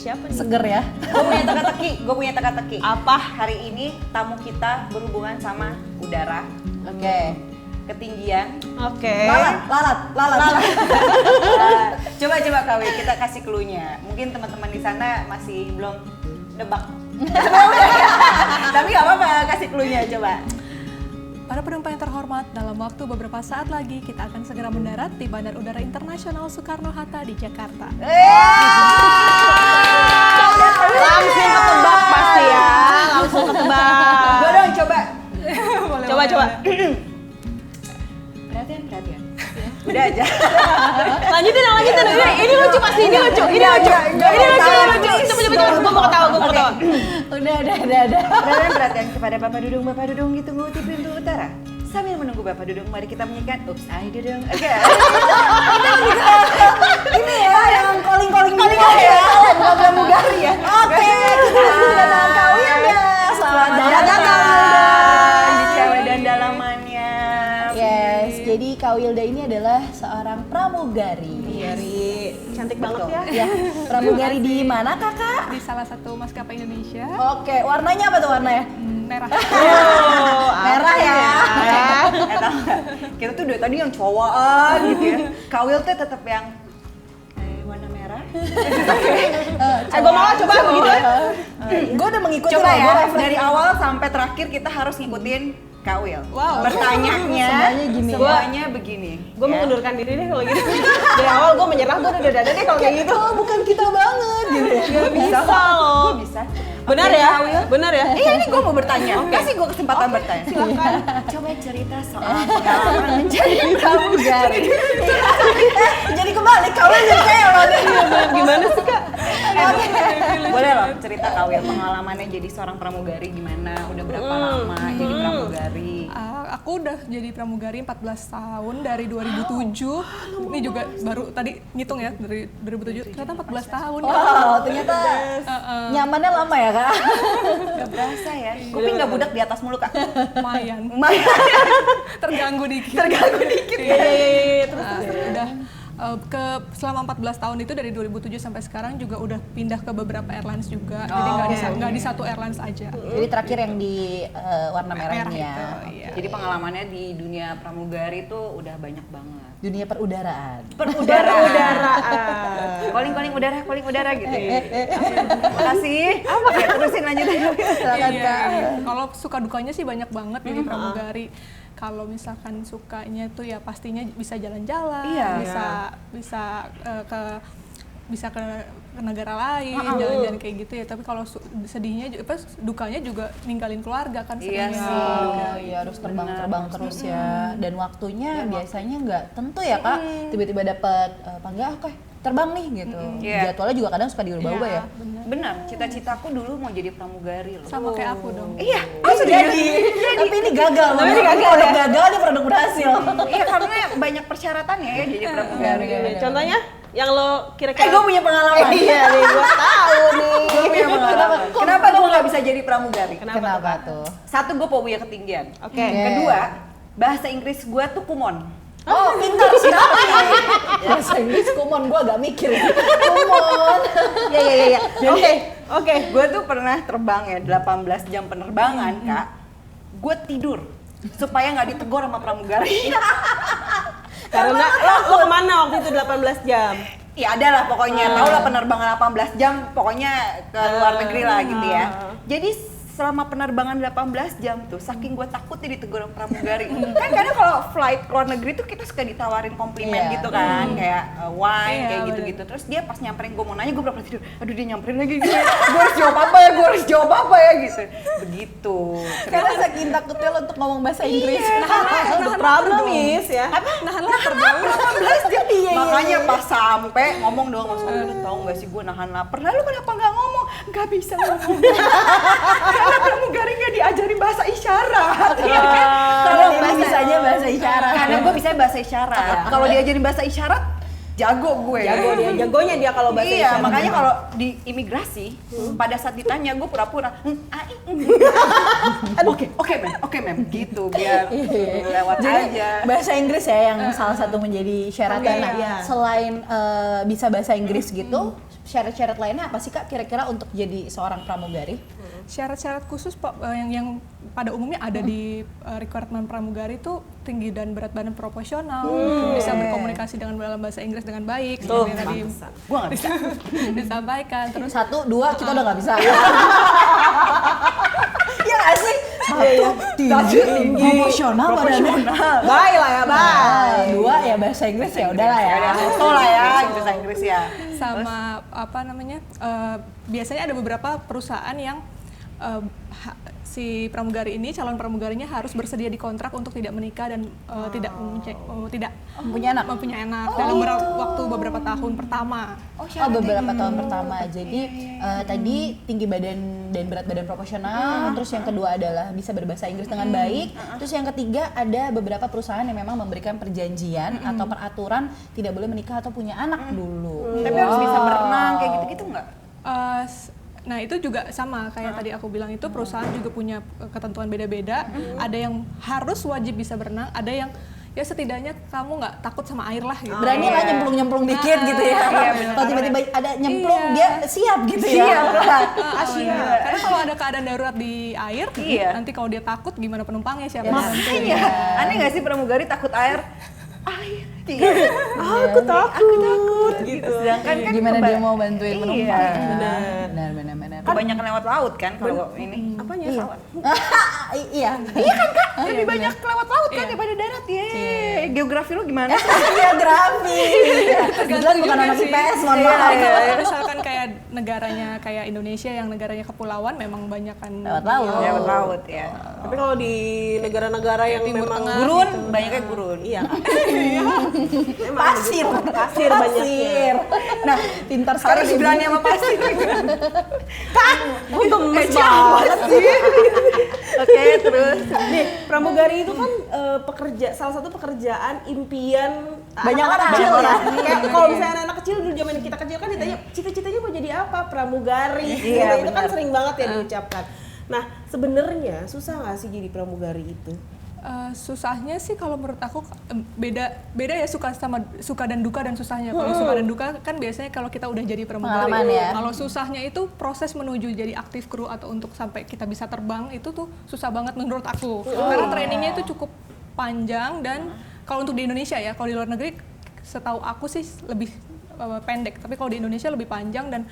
siapa nih? Seger ya. Gue punya teka-teki. Apa? Hari ini tamu kita berhubungan sama udara, Oke. ketinggian. Oke. Lalat. Coba Kawi, kita kasih clue-nya. Mungkin teman-teman di sana masih belum nebak. Tapi nggak apa-apa, kasih clue-nya coba. Para penumpang yang terhormat, dalam waktu beberapa saat lagi kita akan segera mendarat di Bandar Udara Internasional Soekarno-Hatta di Jakarta. Langsung ketebak pasti ya. Langsung ketebak. Gue dong coba. Coba. Perhatian. Udah aja. Lanjutin. Ini lucu pasti, ini lucu. Coba. Gue mau ketawa. Udah. Perhatian kepada Bapak Dudung ditunggu di pintu utara. Sambil menunggu Bapak Dudung, mari kita menyanyikan Oops, I Dudung. Oke. Ini ya yang calling ya. Bukan pramugari ya. Oke, kita kedatangan Kawil ya. Selamat datang Di Cewek dan Dalamannya. Yes, jadi Kawilda ini adalah seorang pramugari. Cantik banget ya. Ya, pramugari di mana kakak? Di salah satu maskapai Indonesia, Oke, warnanya apa tuh warnanya? merah. Merah ya. Tahu nggak? Kita tuh dari tadi yang cowokan gitu ya. Kawil tuh tetap yang warna merah. Gue mau coba begitu. Gue udah mengikuti Coba loh, ya, gua refleks. dari awal sampai terakhir kita harus ngikutin Kawil. Wow. Bertanyanya Semuanya gini. semuanya begini. Gue ya. mengundurkan diri deh kalau gitu. Dari awal gue menyerah, gue udah dada deh kalau kayak gitu. Oh, bukan kita banget gitu ya. Gak bisa loh. Gue bisa. Benar Oke, ya? Kawil. Benar ya? Iya, ini gue mau bertanya. Kasih gue kesempatan bertanya. Silakan. Coba cerita soal pengalaman menjadi pramugari. Jadi kebalik, Kawil jadi kayak lo nih. Gimana sih kak? Boleh loh cerita Kawil pengalamannya jadi seorang pramugari gimana? Udah berapa lama jadi pramugari? Aku udah jadi pramugari 14 tahun dari 2007. Ini juga baru tadi ngitung ya dari 2007. Ternyata 14 tahun. Wow, ternyata nyamannya lama ya kak. Gak berasa ya. Kuping gak budak di atas mulu kak. Lumayan. Terganggu dikit. Iya. Terus Udah selama 14 tahun itu dari 2007 sampai sekarang juga udah pindah ke beberapa airlines juga. Jadi nggak di satu airlines aja. Jadi terakhir yang di warna merah ini ya. itu, iya. Jadi pengalamannya di dunia pramugari tuh udah banyak banget. Dunia perudaraan. Calling udara gitu ya. Makasih. Ya terusin lanjut aja. Silakan Iya. kak. Kalau suka dukanya sih banyak banget jadi pramugari. Kalau misalkan sukanya tuh ya pastinya bisa jalan-jalan, Iya. bisa ke negara lain, jalan-jalan kayak gitu ya. Tapi kalau sedihnya dukanya juga ninggalin keluarga kan Iya sebenarnya. sih. Oh iya harus terbang terus ya. Dan waktunya biasanya nggak tentu ya kak. Tiba-tiba dapat panggilan oke terbang nih gitu. Iya. Jadwalnya juga kadang suka diubah-ubah ya. Benar, cita-citaku dulu mau jadi pramugari loh. Sama kayak aku dong. Iya, Jadi. Tapi ini gagal. Tapi ini gagal. Produk gagal nih produk berhasil. Iya karena banyak persyaratannya ya jadi pramugari. contohnya yang lo kira-kira. Gue punya pengalaman. Iya nih, gue tahu nih. Gue punya pengalaman. Kenapa gue nggak bisa jadi pramugari? Kenapa tuh? Satu, gue fobia ketinggian. Oke. Kedua, bahasa Inggris gue tuh kumon. Oh pintar siapa ya? Bahasa Inggris kumon, gue agak mikir. Kumon. Iya. Oke. Gue tuh pernah terbang ya 18 jam penerbangan kak. Gue tidur supaya nggak ditegur sama pramugari. Karena lo kemana waktu itu 18 jam? Ya ada lah pokoknya, tau lah penerbangan 18 jam pokoknya ke luar negeri lah gitu ya. Jadi selama penerbangan 18 jam tuh, saking gue takutnya ditegur sama pramugari. Kan kadang kalau flight ke luar negeri tuh kita suka ditawarin komplimen Iya. gitu kan, kayak wine, Iya, kayak bener. gitu-gitu. Terus dia pas nyamperin gue mau nanya, gue berapa tidur, aduh dia nyamperin lagi gitu. Gue harus jawab apa ya gitu. Begitu. Karena saking takutnya lo untuk ngomong bahasa Inggris. The problem is ya. Nahan lapar dong. 18 jam. Makanya pas sampai ngomong dong Mas Wahyu, tau gak sih gue nahan lapar. Lalu kenapa nggak ngomong? Nggak bisa ngomong. Karena pramugari nggak diajari bahasa isyarat. Ya kan? Karena dia bisanya bahasa isyarat. Karena gue bisa bahasa isyarat. Kalau diajarin bahasa isyarat, jago gue. Jagonya dia kalau bahasa Iya, isyarat. makanya kalau di imigrasi pada saat ditanya gue pura-pura oke mem gitu biar lewat aja. Bahasa Inggris ya yang salah satu menjadi syaratnya. Nah, iya. selain bisa bahasa Inggris gitu, syarat-syarat lainnya apa sih Kak kira-kira untuk jadi seorang pramugari? Syarat-syarat khusus yang pada umumnya ada di requirement pramugari itu tinggi dan berat badan proporsional, bisa berkomunikasi dalam bahasa Inggris dengan baik, seperti yang tadi Gua nggak bisa. disampaikan. Terus 1, 2 kita udah nggak bisa. Ya nggak sih? 1 tinggi, proporsional badannya. Bye lah ya, bye. 2 ya bahasa Inggris ya udahlah ya. So lah ya, bahasa Inggris ya. sama apa namanya, biasanya ada beberapa perusahaan yang si pramugari ini, calon pramugarinya harus bersedia dikontrak untuk tidak menikah dan tidak mempunyai anak dalam waktu beberapa tahun pertama. Beberapa tahun pertama. Jadi tadi tinggi badan dan berat badan proporsional, terus yang kedua adalah bisa berbahasa Inggris dengan baik, terus yang ketiga ada beberapa perusahaan yang memang memberikan perjanjian atau peraturan tidak boleh menikah atau punya anak dulu. Tapi harus bisa berenang kayak gitu-gitu nggak? Nah itu juga sama kayak tadi aku bilang, itu perusahaan juga punya ketentuan beda-beda. Ada yang harus wajib bisa berenang, ada yang ya setidaknya kamu nggak takut sama air lah gitu. Berani lah nyemplung-nyemplung dikit gitu ya. Kalau tiba-tiba ada nyemplung dia siap gitu ya. Karena kalau ada keadaan darurat di air, nanti kalau dia takut gimana penumpangnya, siapa yang bantu? Makanya, aneh nggak sih pramugari takut air? Aku takut gitu. Sedangkan kan Gimana dia mau bantuin penumpang? Benar. Kebanyakan lewat laut kan kalau ini. Apanya? Iya. Iya kan Kak? Lebih banyak lewat laut kan daripada darat ya. Geografi lu gimana? Geografi. Kebetulan bukan anak IPS, mohon maaf. Kalau misalkan kayak negaranya kayak Indonesia yang negaranya kepulauan, memang banyak kan Lewat laut. Lewat laut ya. Tapi kalau di negara-negara yang Timur memang Tengah Gurun, banyaknya gurun. iya. Pasir. Pasir banyaknya. Nah, pintar sekali Harus berani sama pasir. Gemes banget sih. Oke, terus. Nih, pramugari itu kan salah satu pekerjaan impian Banyak anak-anak orang. kecil ya. Iya. Kayak kalau misalnya anak kecil dulu zaman kita kecil kan ditanya cita-citanya mau jadi apa? Pramugari. Iya, Itu kan benar. sering banget ya diucapkan. Nah, sebenarnya susah nggak sih jadi pramugari itu? susahnya sih kalau menurut aku beda ya, suka dan duka dan susahnya. Kalau suka dan duka kan biasanya kalau kita udah jadi pramugari. Pengalaman ya. Kalau susahnya itu proses menuju jadi aktif kru atau untuk sampai kita bisa terbang itu tuh susah banget menurut aku. Karena trainingnya itu cukup panjang dan kalau untuk di Indonesia ya, kalau di luar negeri setahu aku sih lebih pendek, tapi kalau di Indonesia lebih panjang dan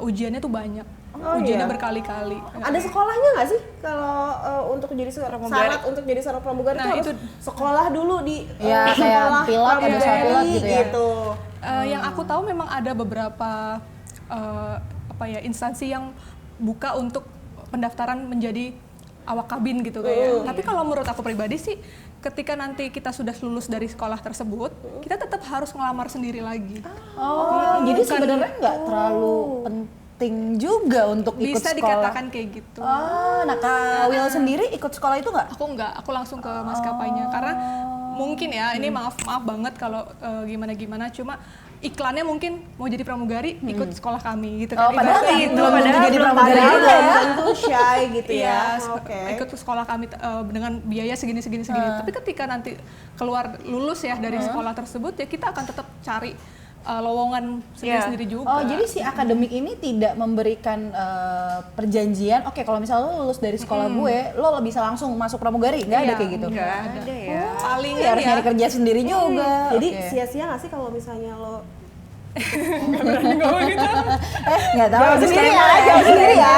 ujiannya tuh banyak. Ujiannya berkali-kali. Ada sekolahnya nggak sih kalau untuk jadi seorang syarat untuk jadi seorang pramugari Nah, itu harus sekolah dulu di Ya, kayak sekolah pilot, ada pramugari pilot gitu ya. Yang aku tahu memang ada beberapa instansi yang buka untuk pendaftaran menjadi awak kabin gitu kayak. Tapi kalau menurut aku pribadi sih, ketika nanti kita sudah lulus dari sekolah tersebut, kita tetap harus ngelamar sendiri lagi. Jadi sebenarnya nggak terlalu penting juga untuk ikut Bisa sekolah. dikatakan kayak gitu. Nah Kak Will sendiri ikut sekolah itu nggak? Aku enggak, aku langsung ke maskapainya karena mungkin ya ini maaf banget kalau gimana cuma iklannya mungkin mau jadi pramugari ikut sekolah kami gitu kan. Padahal Ibaratnya itu gitu. belum tentu jadi pramugari Padahal juga ya. belum tentu shy gitu ya. Iya, Oke. ikut ke sekolah kami dengan biaya segini. Tapi ketika nanti keluar lulus ya dari sekolah tersebut ya kita akan tetap cari lowongan sendiri juga. Jadi si akademik ini tidak memberikan perjanjian, oke kalau misalnya lo lulus dari sekolah gue, lo bisa langsung masuk pramugari, nggak ada Iya, kayak gitu? Nggak ada ya. Paling Ya harus nyari kerja sendiri juga. Jadi Oke. sia-sia nggak sih kalau misalnya lo Nggak tahu, sendiri disclaimer ya, jawab sendiri ya.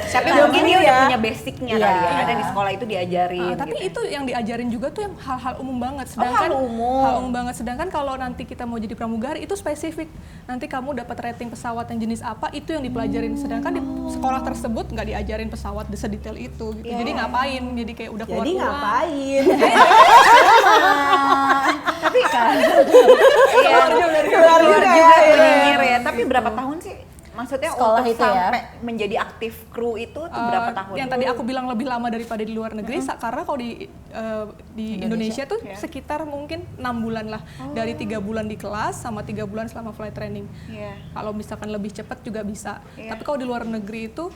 Tapi mungkin dia udah punya basicnya kali ya. Ada di sekolah itu diajarin. tapi gitu. itu yang diajarin juga tuh yang hal-hal umum banget. Sedangkan hal umum. hal umum banget. Sedangkan kalau nanti kita mau jadi pramugari itu spesifik. Nanti kamu dapat rating pesawat yang jenis apa itu yang dipelajarin. Sedangkan di sekolah tersebut nggak diajarin pesawat sedetail itu gitu. Jadi ngapain? Jadi kayak udah keluar jadi uang. ngapain? Tapi kan Keluar juga ya. Tapi berapa tahun sih? Maksudnya Sekolah untuk itu ya? sampai menjadi aktif kru itu tuh berapa tahun? Yang tadi aku bilang lebih lama daripada di luar negeri, karena kalau di Indonesia tuh sekitar mungkin 6 bulan lah, dari 3 bulan di kelas sama 3 bulan selama flight training. Iya. Kalau misalkan lebih cepat juga bisa. Tapi kalau di luar negeri itu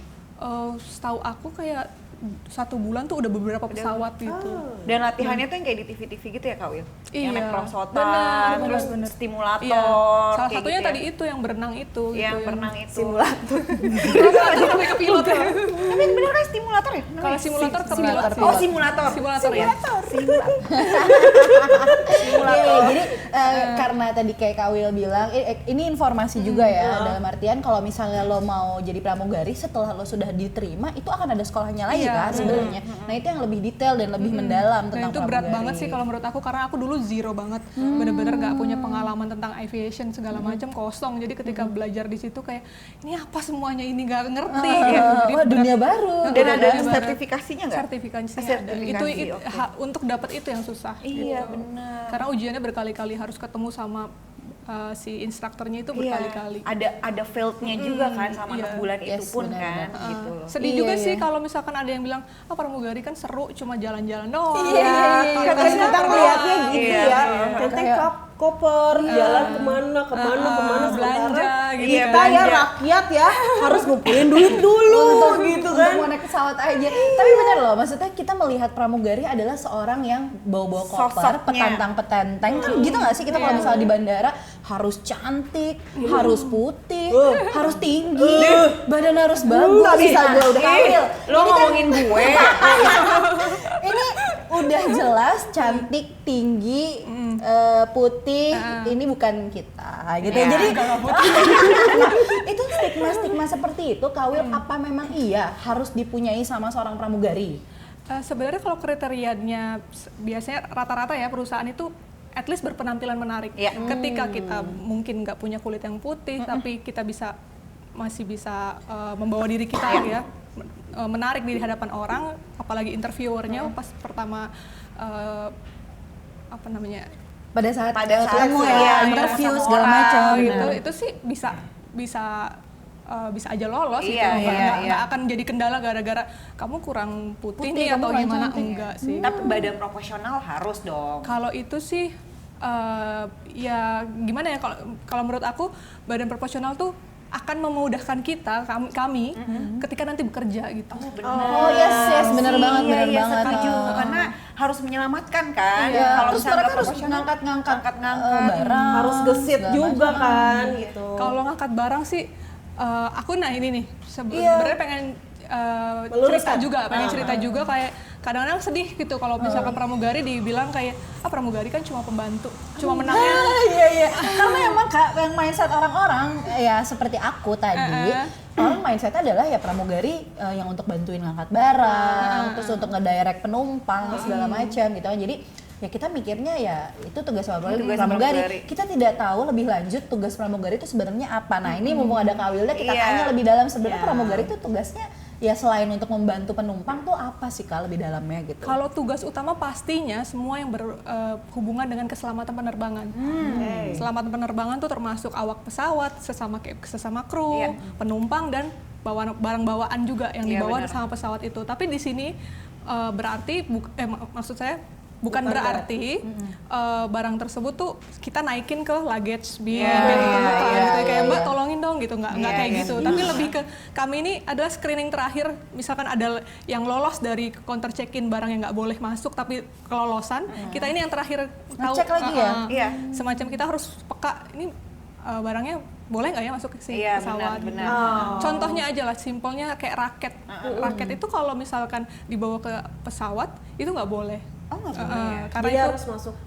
setahu aku kayak 1 bulan tuh udah beberapa pesawat gitu. Dan latihannya tuh yang kayak di TV-TV gitu ya Kak Wil? Yang naik Iya. perosotan, terus Bener. stimulator. Iya, salah kayak satunya gitu ya. tadi itu yang berenang itu. Yang gitu, berenang itu. Simulator. Sampai ke pilot ya. Tapi bener kan stimulator ya? Kalau simulator ke pilot sih. Oh simulator. Simulator ya. Iya, jadi karena tadi kayak Kak Wil bilang, ini informasi juga ya, dalam artian kalau misalnya lo mau jadi pramugari setelah lo sudah diterima, itu akan ada sekolahnya lagi Iya, kan sebenarnya. Nah itu yang lebih detail dan lebih mendalam Dan tentang itu berat pramugari. banget sih kalau menurut aku, karena aku dulu zero banget, bener-bener nggak punya pengalaman tentang aviation segala macam, kosong. Jadi ketika belajar di situ kayak ini apa semuanya ini nggak ngerti. Gitu. Jadi Wah, dunia baru. Dan ada Bener. sertifikasinya nggak? sertifikasinya ada. Sertifikasi, Itu oke. untuk dapat itu yang susah. Iya gitu. benar. Karena ujiannya berkali-kali, harus ketemu sama si instrukturnya itu berkali-kali. Ada field-nya juga kan sama Iya. 6 bulan itu Yes, pun benar-benar. kan gitu loh. Sedih Iya, juga iya. sih kalau misalkan ada yang bilang, pramugari kan seru cuma jalan-jalan doang. Iya, katanya kita ngeliatnya gitu Iya, ya. iya. Tenteng koper, jalan kemana, belanja sementara gitu kita kan. ya rakyat ya harus ngumpulin duit dulu gitu Untuk kan. mau naik pesawat aja. Tapi bener loh, maksudnya kita melihat pramugari adalah seorang yang bawa-bawa koper, Sosoknya. petantang-petenteng. Kan gitu nggak sih kita kalau misalnya di bandara harus cantik, harus putih, harus tinggi, badan harus bagus. Nggak bisa gue udah hamil. Lo ngomongin gue. Ini udah jelas cantik, tinggi, putih. Ini bukan kita gitu. Ya, Jadi itu stigma-stigma seperti itu, Kawil, apa memang iya harus dipunyai sama seorang pramugari? Sebenarnya kalau kriterianya biasanya rata-rata ya perusahaan itu at least berpenampilan menarik. Iya. Ketika kita mungkin nggak punya kulit yang putih, tapi kita masih bisa membawa diri kita ya menarik di hadapan orang, apalagi interviewernya pas pertama apa namanya Pada saat Pada saat ketemu iya, ya, ketemu interview sama segala orang, macam gitu, benar. itu sih bisa aja lolos gitu. Iya, Nggak akan jadi kendala gara-gara kamu kurang putih nih kamu atau kurang gimana, cantik. enggak sih. Tapi badan profesional harus dong. Kalau itu sih ya gimana ya, kalau menurut aku badan proporsional tuh akan memudahkan kami ketika nanti bekerja gitu. Oh yes, benar banget, Iya, benar iya, banget. setuju. Karena harus menyelamatkan kan. Iya, Kalau terus misalnya mereka nggak harus profesional, ngangkat ngangkat. barang, Harus gesit segala juga macam. kan gitu. Kalau ngangkat barang sih aku ini nih sebenarnya pengen cerita juga kayak kadang-kadang sedih gitu kalau misalkan pramugari dibilang kayak pramugari kan cuma pembantu, cuma menangnya. Iya. Karena emang Kak, yang mindset orang-orang ya seperti aku tadi, orang mindset adalah ya pramugari yang untuk bantuin ngangkat barang, terus untuk ngedirect penumpang segala macam gitu kan. Jadi ya kita mikirnya ya itu tugas pramugari. pramugari. Kita tidak tahu lebih lanjut tugas pramugari itu sebenarnya apa. Nah, ini mumpung ada Kak Wilda, kita Iya. tanya lebih dalam sebenarnya pramugari itu tugasnya ya selain untuk membantu penumpang tuh apa sih Kak lebih dalamnya gitu. Kalau tugas utama pastinya semua yang berhubungan dengan keselamatan penerbangan. Keselamatan penerbangan tuh termasuk awak pesawat, sesama kru, penumpang dan barang bawaan juga yang Iya, dibawa benar. sama pesawat itu. Tapi di sini berarti maksud saya bukan berarti barang tersebut tuh kita naikin ke luggage bin kayak gitu, kayak Mbak tolongin dong gitu, nggak kayak gitu. Tapi lebih ke kami ini adalah screening terakhir, misalkan ada yang lolos dari counter check-in barang yang nggak boleh masuk tapi kelolosan, kita ini yang terakhir tahu. Ngecek lagi ya? Iya. Semacam kita harus peka ini barangnya boleh nggak ya masuk ke si Iya, pesawat. benar. Contohnya aja lah, simpelnya kayak raket. Raket itu kalau misalkan dibawa ke pesawat itu nggak boleh. Oh, nggak boleh. Karena Jadi itu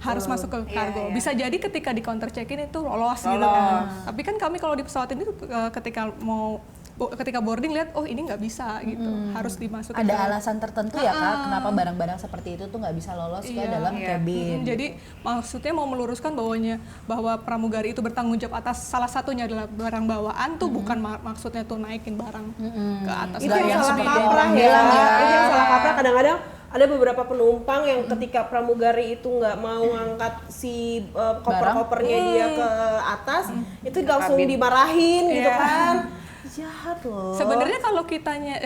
harus masuk ke Iya, kargo. iya. Bisa jadi ketika di counter check-in itu lolos gitu kan. Tapi kan kami kalau di pesawat ini ketika boarding lihat ini nggak bisa gitu, harus dimasukin. Ada alasan tertentu ya Kak, kenapa barang-barang seperti itu tuh nggak bisa lolos ke dalam cabin. Jadi maksudnya mau meluruskan bahwa pramugari itu bertanggung jawab atas salah satunya adalah barang bawaan tuh bukan maksudnya tuh naikin barang ke atas. Itu Nggak yang yang salah seperti kaprah orang ya. bilang ya. Itu yang salah kaprah, kadang-kadang ada beberapa penumpang yang ketika pramugari itu nggak mau ngangkat si koper-kopernya dia ke atas, itu langsung kabin. dimarahin gitu Iya. kan. Jahat loh. Sebenarnya kalau kitanya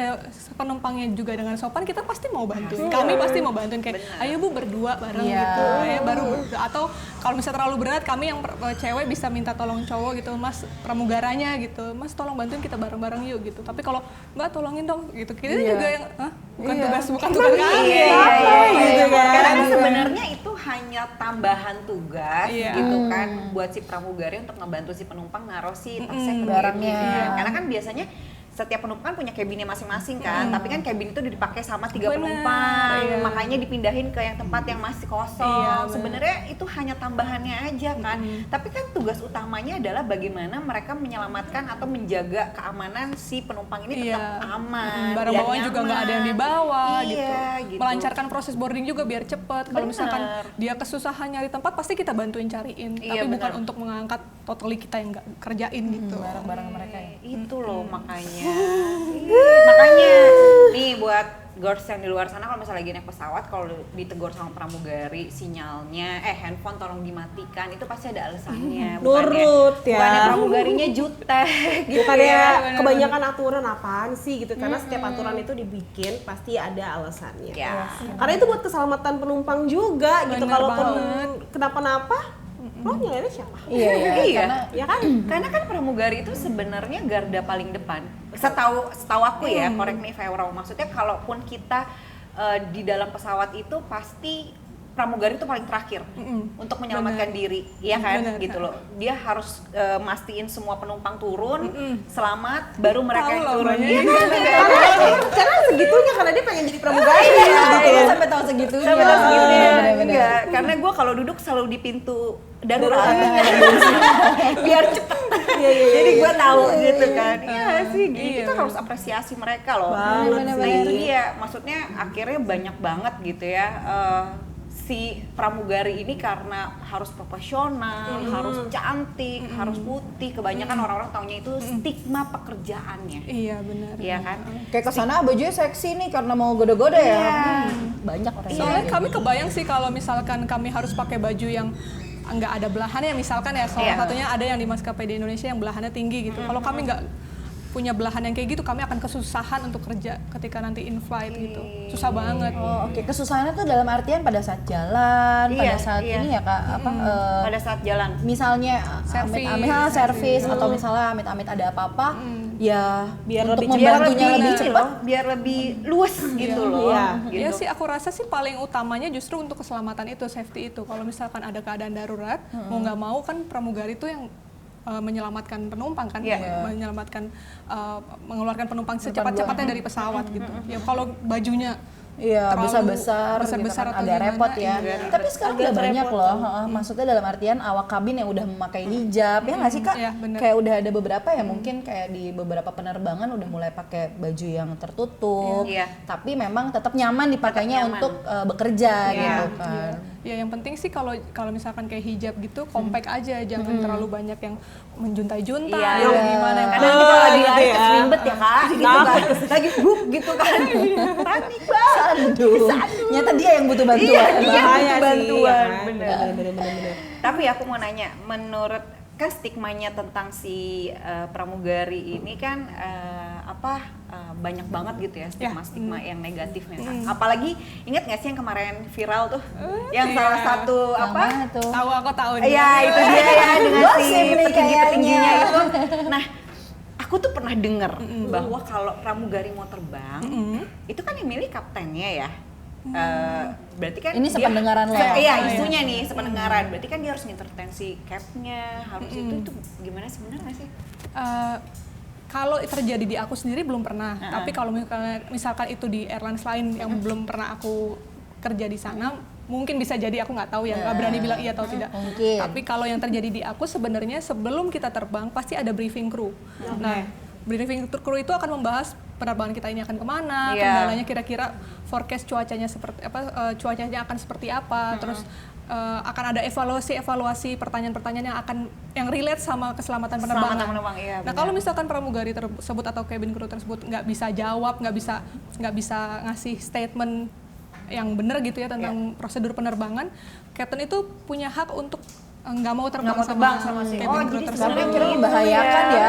penumpangnya juga dengan sopan, kita pasti mau bantuin. Kami pasti mau bantuin kayak, ayo Bu berdua bareng gitu. Ya baru atau kalau misalnya terlalu berat, kami yang cewek bisa minta tolong cowok gitu, Mas pramugaranya gitu. Mas tolong bantuin kita bareng-bareng yuk gitu. Tapi kalau Mbak tolongin dong gitu. Kita juga yang bukan tugas kami. Gitu kan. Karena sebenarnya itu hanya tambahan tugas gitu kan buat si pramugari untuk ngebantu si penumpang naruh si tasnya ke barangnya. Karena kan biasanya setiap penumpang kan punya cabinnya masing-masing kan, tapi kan cabin itu dipakai sama 3 penumpang, makanya dipindahin ke yang tempat yang masih kosong. Sebenarnya itu hanya tambahannya aja kan, tapi kan tugas utamanya adalah bagaimana mereka menyelamatkan atau menjaga keamanan si penumpang ini tetap aman. Barang bawaan juga nggak ada yang dibawa gitu. Melancarkan proses boarding juga biar cepet. Kalau misalkan dia kesusahan nyari tempat, pasti kita bantuin cariin, tapi bukan untuk mengangkat totally kita yang nggak kerjain gitu. Barang-barang mereka ya. Itu loh makanya. Makanya nih buat girls yang di luar sana, kalau misalnya lagi naik pesawat, kalau ditegur sama pramugari sinyalnya handphone tolong dimatikan, itu pasti ada alasannya. Nurut ya. Bukannya pramugarinya jutek gitu. Bukannya kebanyakan aturan apaan sih gitu, karena setiap aturan itu dibikin pasti ada alasannya. Karena itu buat keselamatan penumpang juga gitu. Kalaupun kenapa-napa, lo nyalainnya siapa? Iya. Ya kan? Karena kan pramugari itu sebenarnya garda paling depan. Setahu aku ya, correct me if I'm wrong. Maksudnya kalaupun kita di dalam pesawat itu pasti pramugari itu paling terakhir untuk menyelamatkan diri, ya kan? Gitu loh. Dia harus mastiin semua penumpang turun, selamat, baru mereka yang turun. Iya kan? Karena segitunya, karena dia pengen jadi pramugari. Sampai tahu segitunya. Enggak, karena gue kalau duduk selalu di pintu darurat. Biar cepet. Jadi gue tahu gitu kan. Iya sih, kita harus apresiasi mereka loh. Nah itu dia, maksudnya akhirnya banyak banget gitu ya. Si pramugari ini karena harus profesional, harus cantik, harus putih. Kebanyakan orang-orang taunya itu stigma pekerjaannya. Iya benar. Iya kan? Kayak kesana bajunya seksi nih karena mau goda-goda ya. Banyak orang. Soalnya kami kebayang sih kalau misalkan kami harus pakai baju yang nggak ada belahannya, misalkan ya salah satunya ada yang di maskapai di Indonesia yang belahannya tinggi gitu. Kalau kami nggak punya belahan yang kayak gitu, kami akan kesusahan untuk kerja ketika nanti in flight gitu. Susah banget. Oh, oke. Kesusahannya tuh dalam artian pada saat jalan, pada saat ini ya Kak, pada saat jalan. Misalnya amit-amit servis atau misalnya amit-amit ada apa-apa, ya biar untuk lebih membantunya lebih cepat, biar lebih luas gitu loh. Gitu. Ya sih, aku rasa sih paling utamanya justru untuk keselamatan itu, safety itu. Kalau misalkan ada keadaan darurat, mau nggak mau kan pramugari itu yang menyelamatkan penumpang kan, menyelamatkan mengeluarkan penumpang secepat-cepatnya dari pesawat gitu. Ya kalau bajunya besar-besar gitu besar kan, atau agak gimana, repot ya. Tapi sekarang udah banyak loh, maksudnya dalam artian awak kabin yang udah memakai hijab, ya nggak sih Kak? Iya, bener. Kayak udah ada beberapa ya mungkin kayak di beberapa penerbangan udah mulai pakai baju yang tertutup, tapi memang tetap nyaman dipakainya untuk bekerja gitu kan. Ya yang penting sih kalau misalkan kayak hijab gitu compact aja, jangan terlalu banyak yang menjuntai-juntai gimana. Karena kita lagi lari ke selimbet ya Kak, gitu kan. Lagi grup gitu kan. Panik banget. Aduh, nyata dia yang butuh bantuan. Iya, butuh bantuan. Bener. Tapi aku mau nanya, menurut kan stigmanya tentang si pramugari ini kan banyak banget gitu ya stigma-stigma yang negatifnya. Apalagi ingat nggak sih yang kemarin viral tuh, yang salah satu Aku tahu Iya itu dia ya dengan si petinggi-petingginya itu. Nah, aku tuh pernah dengar bahwa kalau pramugari mau terbang itu kan yang milih kaptennya ya. Berarti kan ini sependengaran lo. Iya, isunya nih sependengaran. Berarti kan dia harus ngintervensi si capnya, harus itu gimana sebenarnya sih? Kalau terjadi di aku sendiri belum pernah. Tapi kalau misalkan itu di airlines lain yang belum pernah aku kerja di sana, mungkin bisa jadi, aku nggak tahu ya, nggak berani bilang iya atau tidak. Mungkin. Tapi kalau yang terjadi di aku sebenarnya sebelum kita terbang pasti ada briefing crew. Nah, briefing crew itu akan membahas penerbangan kita ini akan kemana, kendalanya kira-kira forecast cuacanya seperti apa, cuacanya akan seperti apa, terus akan ada evaluasi pertanyaan-pertanyaan yang relate sama keselamatan penerbangan. Nah kalau misalkan pramugari tersebut atau cabin crew tersebut nggak bisa jawab, nggak bisa ngasih statement yang benar gitu ya tentang prosedur penerbangan, captain itu punya hak untuk nggak mau terbang sama si cabin crew jadi tersebut. Karena akhirnya membahayakan ya,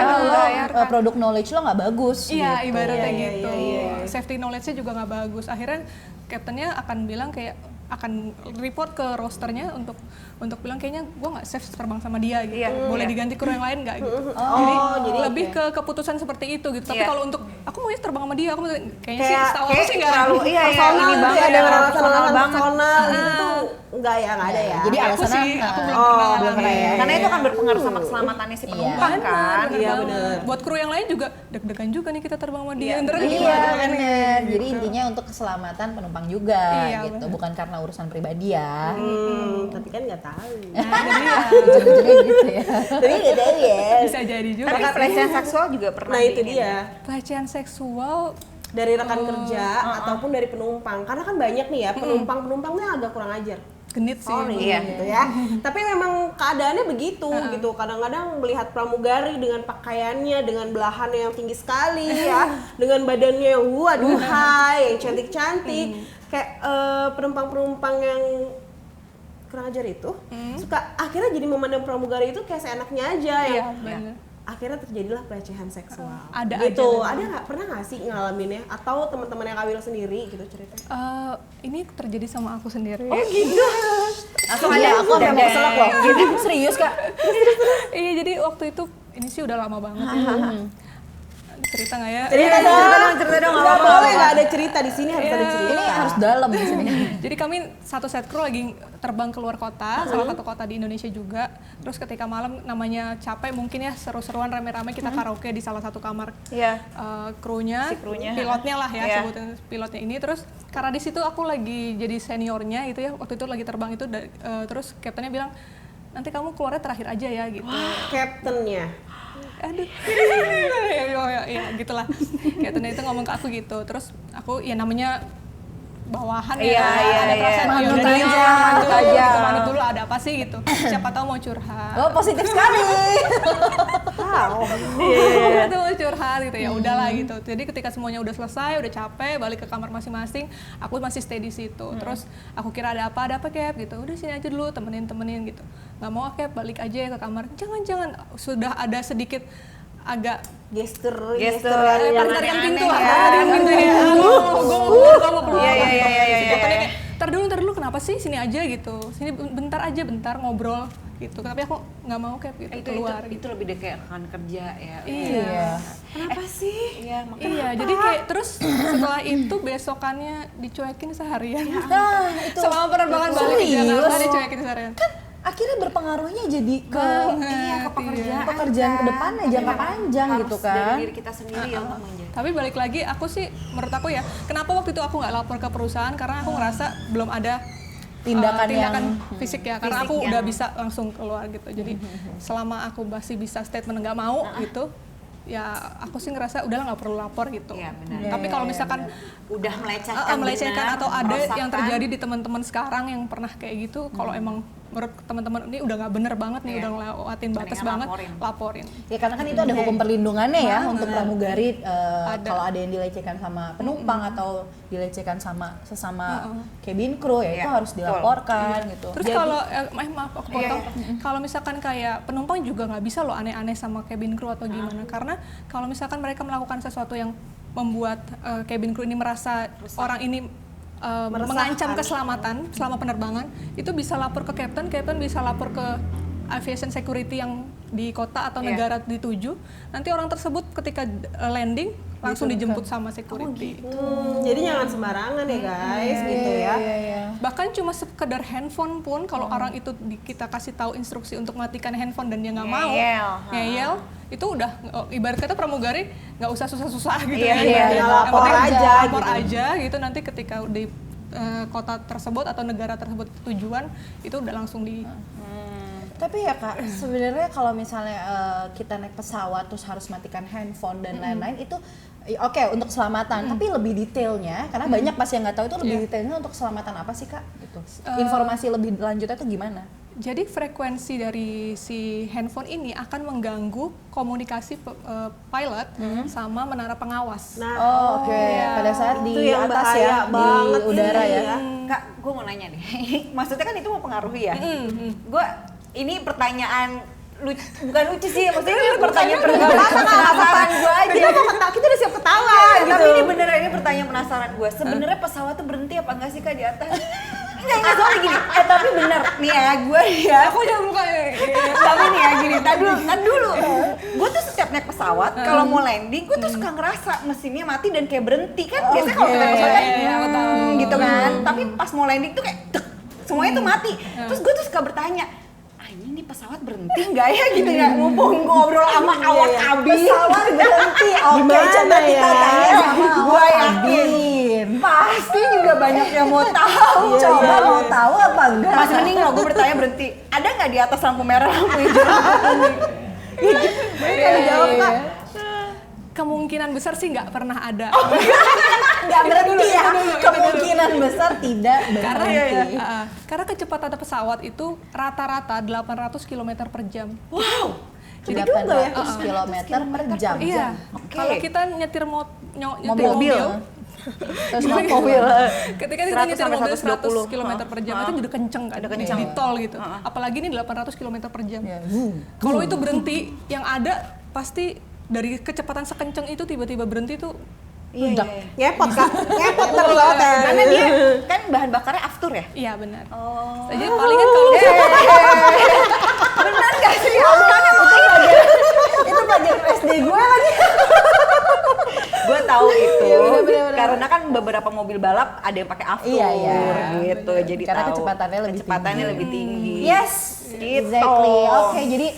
lo produk knowledge lo nggak bagus Iya, gitu. ibaratnya gitu. Safety knowledge-nya juga nggak bagus. Akhirnya kaptennya akan bilang kayak akan report ke rosternya untuk bilang kayaknya gue nggak safe terbang sama dia gitu. Boleh diganti kru yang lain nggak gitu. Jadi lebih ke keputusan seperti itu gitu. Tapi kalau untuk aku mau terbang sama dia, aku kayaknya sih setahu aku sih nggak terlalu personal ini gitu banget ya, ada alasan banget. personal gitu tuh nggak ada ya. Jadi aku alasannya belum pernah belum pernah ya. Karena itu akan berpengaruh sama keselamatannya si penumpang kan. Iya, bener. Buat kru yang lain juga deg-degan juga nih kita terbang sama dia. Ntar Iya gimana kan? benar. Jadi intinya untuk keselamatan penumpang juga Iya, gitu, bukan karena urusan pribadi ya. Tapi kan nggak tahu. Ujung-ujungnya gitu ya. Tapi nggak tahu ya. Bisa jadi juga. Tapi pelecehan seksual juga pernah. Nah itu dia. Pelecehan seksual Dari rekan kerja ataupun dari penumpang. Karena kan banyak nih ya penumpang-penumpangnya agak kurang ajar. genit sih. Sorry gitu ya. Tapi memang keadaannya begitu gitu. Kadang-kadang melihat pramugari dengan pakaiannya, dengan belahannya yang tinggi sekali ya, dengan badannya yang waduhai, yang cantik-cantik, kayak penumpang-penumpang yang kurang ajar itu suka akhirnya jadi memandang pramugari itu kayak seenaknya aja yang Bener. akhirnya terjadilah pelecehan seksual. Ada gitu. aja. Ada nggak pernah nggak sih ngalaminnya atau teman-teman yang Kawil sendiri gitu cerita? Ini terjadi sama aku sendiri. Oh gitu. Langsung Iya, ada aku sampai mau keselak loh. Gitu. Serius Kak? Iya, jadi waktu itu ini sih udah lama banget ya. Cerita nggak ya? Cerita dong. Nggak boleh nggak ada cerita di sini harus ada cerita. Ini harus dalam di sini. Jadi kami satu set kru lagi terbang keluar kota, salah satu kota di Indonesia juga. Terus ketika malam namanya capek mungkin ya seru-seruan rame-rame kita karaoke di salah satu kamar. Iya. Krunya, Si krunya. pilotnya lah ya Iya. sebutin pilotnya ini. Terus karena di situ aku lagi jadi seniornya gitu ya, waktu itu lagi terbang itu terus kaptennya bilang nanti kamu keluarnya terakhir aja ya gitu. Captainnya. Aduh, ya gitulah. Kaptennya itu ngomong ke aku gitu. Terus aku ya namanya bawahan ya, ada perasaan ya udah deh, manut aja, manut dulu ada apa sih gitu. Siapa tahu mau curhat. Oh positif sekali. Siapa tahu mau curhat gitu ya udahlah gitu. Jadi ketika semuanya udah selesai, udah capek, balik ke kamar masing-masing, aku masih stay di situ. Terus aku kira ada apa Cap gitu. Udah sini aja dulu temenin gitu. Nggak mau Cap, balik aja ya ke kamar. Jangan sudah ada sedikit agak gestur tarikan pintu lah, ya. tarikan pintu ya. Gue mau keluar. Iya. Kayak, ntar dulu kenapa sih sini aja gitu. Sini bentar ngobrol gitu. Tapi aku nggak mau Cap gitu keluar. Itu lebih deh kayak rekan kerja ya. Iya. Kenapa sih? Iya, Iya, jadi kayak terus setelah itu besokannya dicuekin seharian. Nah, itu. Selama penerbangan balik ke Jakarta dicuekin seharian. Akhirnya berpengaruhnya jadi ke Iya, ke pekerjaan ke depannya jangka panjang gitu kan. Dari diri kita sendiri ya untuk menjaga. Tapi balik lagi, aku sih menurut aku ya, kenapa waktu itu aku nggak lapor ke perusahaan karena aku ngerasa belum ada Tindakan tindakan yang fisik ya, karena aku udah bisa langsung keluar gitu. Jadi selama aku masih bisa statement nggak mau gitu, ya aku sih ngerasa udahlah nggak perlu lapor gitu. Iya, benar. Tapi kalau misalkan Udah melecehkan melecehkan atau ada yang meresahkan. terjadi di teman-teman sekarang yang pernah kayak gitu, kalau emang menurut teman-teman ini udah nggak bener banget nih, udah ngelewatin batas Mendingan banget, laporin. Ya karena kan itu ada hukum perlindungannya ya untuk pramugari kalau ada yang dilecehkan sama penumpang atau dilecehkan sama sesama cabin crew ya itu Iya, harus dilaporkan gitu. Terus kalau maaf aku potong, kalau misalkan kayak penumpang juga nggak bisa loh aneh-aneh sama cabin crew atau gimana, karena kalau misalkan mereka melakukan sesuatu yang membuat cabin crew ini merasa orang ini mengancam keselamatan selama penerbangan, itu bisa lapor ke captain bisa lapor ke aviation security yang di kota atau negara dituju. Nanti orang tersebut ketika landing langsung dijemput sama security. Jadi jangan sembarangan ya guys gitu ya. Bahkan cuma sekedar handphone pun kalau orang itu kita kasih tahu instruksi untuk matikan handphone dan dia nggak mau ngeyel, itu udah ibarat kata pramugari nggak usah susah-susah gitu lapor aja gitu. Nanti ketika di kota tersebut atau negara tersebut tujuan itu udah langsung di Tapi ya Kak, sebenarnya kalau misalnya kita naik pesawat terus harus matikan handphone dan lain-lain itu oke untuk keselamatan, tapi lebih detailnya karena banyak pasti yang nggak tahu itu lebih detailnya untuk keselamatan apa sih Kak? Gitu. Informasi lebih lanjutnya itu gimana? Jadi frekuensi dari si handphone ini akan mengganggu komunikasi pilot sama menara pengawas. Nah, Pada saat itu di yang atas bahaya ya, banget di udara ini ya. Kak, gue mau nanya nih. Maksudnya kan itu mempengaruhi ya. Gue ini pertanyaan bukan lucu sih, maksudnya ini pertanyaan penasaran gue aja. Kita udah siap ketawa gitu. Tapi ini beneran, ini pertanyaan penasaran gue. Sebenarnya pesawat tuh berhenti apa enggak sih Kak di atas? Enggak soalnya gini. Tapi bener nih ya, gue ya. Aku jangan buka ya. Tapi nih ya gini, kan dulu. Gue tuh setiap naik pesawat, kalau mau landing, gue tuh suka ngerasa mesinnya mati dan kayak berhenti kan. Biasanya kalau kita naik pesawat kan gitu kan. Tapi pas mau landing tuh kayak dek, semuanya tuh mati. Terus gue tuh suka bertanya, ini pesawat berhenti nggak ya gitu ya, mumpung ngobrol sama awak kabin. Pesawat berhenti, oke, coba kita tanya sama awak kabin. Pasti juga banyak yang mau tahu. Coba mau tahu apa enggak? Masih mending lo gue bertanya berhenti. Ada nggak di atas lampu merah, lampu hijau, lampu kuning? Kalau jawab Kak, Kemungkinan besar sih nggak pernah ada. Nggak berhenti ya, kemungkinan besar tidak berhenti. Karena kecepatan pesawat itu rata-rata 800 km per jam. Wow. Jadi 800 km per jam. Iya. Oke. Kalau kita nyetir nyetir Mobil. Terus mobil. Ketika kita 100 nyetir sampai mobil 120 km per jam itu udah kenceng kan, Udah kenceng. di tol gitu. Apalagi ini 800 km per jam. Ya. Kalau itu berhenti, yang ada pasti dari kecepatan sekenceng itu tiba-tiba berhenti tuh Iya. ngepot Kak, ngepot terus pesawatnya. Karena dia kan bahan bakarnya aftur ya. iya benar. Oh. Jadi palingan kalau Benar nggak sih? Angkanya Itu pelajaran SD gue lagi. gue tahu itu bener. karena kan beberapa mobil balap ada yang pakai aftur Iya, gitu, jadi Karena tahu kecepatannya lebih tinggi. Yes, Gitu. exactly. Oke, jadi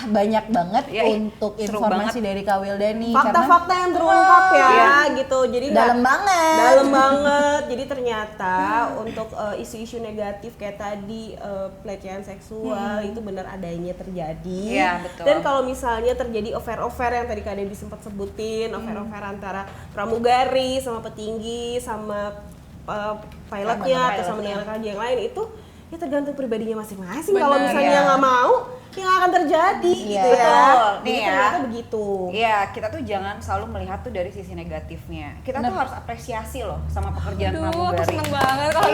banyak banget Ya, untuk seru informasi dari Kak Wilda nih. Fakta-fakta yang terungkap ya, Iya. gitu. Jadi Dalam banget. Dalam banget. Jadi ternyata untuk isu-isu negatif kayak tadi pelecehan seksual itu benar adanya terjadi. Iya, betul. Dan kalau misalnya terjadi affair yang tadi Kak Debbie sempat sebutin, affair antara pramugari sama petinggi sama pilotnya atau sama dengan kerja yang lain itu ya tergantung pribadinya masing-masing. Kalau Benar, misalnya nggak mau, ya nggak akan terjadi gitu ya. Betul. Jadi Nih ya. ternyata begitu. Iya, kita tuh jangan selalu melihat tuh dari sisi negatifnya. Kita tuh harus apresiasi loh sama pekerjaan aduh, aku pramugari. seneng banget kalau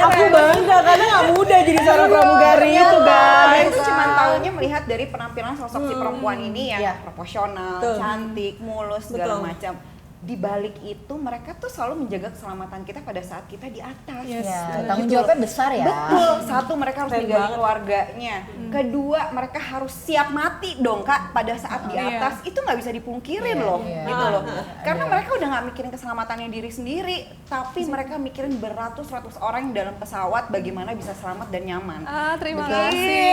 Aku bangga karena nggak mudah jadi seorang pramugari itu Kita guys. itu cuma tahunya melihat dari penampilan sosok si perempuan ini yang proporsional, Betul. cantik, mulus, segala Betul. macam. Di balik itu mereka tuh selalu menjaga keselamatan kita pada saat kita di atas. Yes. Ya, tanggung jawabnya besar ya. Betul. Satu, mereka harus Keren menjaga banget. keluarganya. Kedua, mereka harus siap mati dong Kak pada saat di Iya. atas. Itu nggak bisa dipungkirin loh, iya. gitu loh. Karena mereka udah nggak mikirin keselamatannya diri sendiri, tapi mereka mikirin beratus-ratus orang yang dalam pesawat bagaimana bisa selamat dan nyaman. terima Betul. kasih.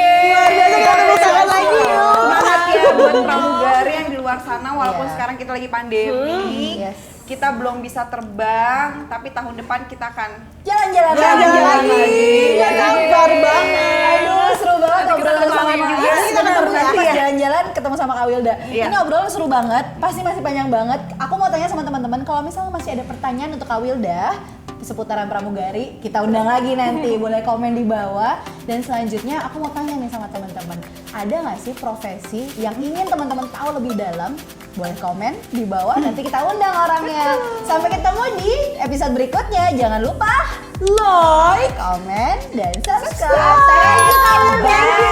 Semangat ya buat pramugari yang di luar sana walaupun Iya. sekarang kita lagi pandemi. Yes. Kita belum bisa terbang, tapi tahun depan kita akan Jalan-jalan lagi. Ya sabar banget. Aduh, seru banget obrolan sama juga. Kak Wilda. Kita Bener, pernah bener. jalan-jalan ketemu sama Kak Wilda. Iya. Ini obrolan seru banget, pasti masih panjang banget. Aku mau tanya sama teman-teman, kalau misalnya masih ada pertanyaan untuk Kak Wilda seputaran pramugari, kita undang lagi nanti. Boleh komen di bawah. Dan selanjutnya aku mau tanya nih sama teman-teman, ada nggak sih profesi yang ingin teman-teman tahu lebih dalam? Boleh komen di bawah, nanti kita undang orangnya. Sampai ketemu di episode berikutnya. Jangan lupa like, comment, dan subscribe. Thank you, Kak Wilda.